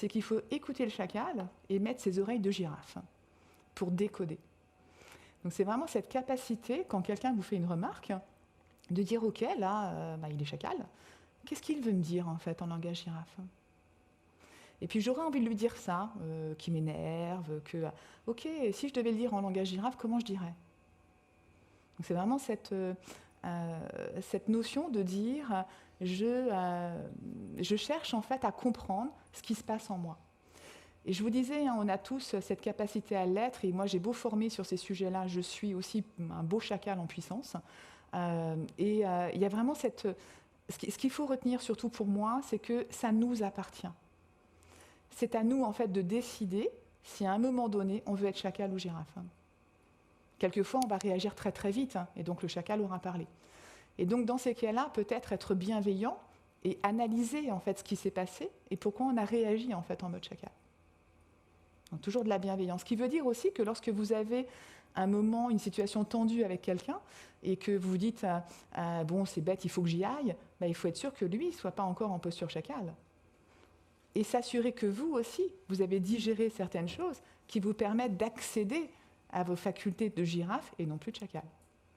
c'est qu'il faut écouter le chacal et mettre ses oreilles de girafe pour décoder. Donc c'est vraiment cette capacité, quand quelqu'un vous fait une remarque, de dire « Ok, là, il est chacal. Qu'est-ce qu'il veut me dire en fait en langage girafe ?» Et puis j'aurais envie de lui dire ça, qui m'énerve, que « Ok, si je devais le dire en langage girafe, comment je dirais ?» Donc c'est vraiment cette notion de dire je cherche en fait à comprendre ce qui se passe en moi. Et je vous disais, on a tous cette capacité à l'être, et moi j'ai beau former sur ces sujets-là, je suis aussi un beau chacal en puissance. Il y a vraiment ce qu'il faut retenir surtout pour moi, c'est que ça nous appartient. C'est à nous en fait de décider si à un moment donné on veut être chacal ou girafe. Quelquefois on va réagir très très vite, et donc le chacal aura parlé. Et donc dans ces cas-là, peut-être être bienveillant et analyser en fait ce qui s'est passé et pourquoi on a réagi en fait en mode chacal. Donc, toujours de la bienveillance. Ce qui veut dire aussi que lorsque vous avez un moment, une situation tendue avec quelqu'un et que vous vous dites bon, c'est bête, il faut que j'y aille, il faut être sûr que lui ne soit pas encore en posture chacal. Et s'assurer que vous aussi, vous avez digéré certaines choses qui vous permettent d'accéder à vos facultés de girafe et non plus de chacal.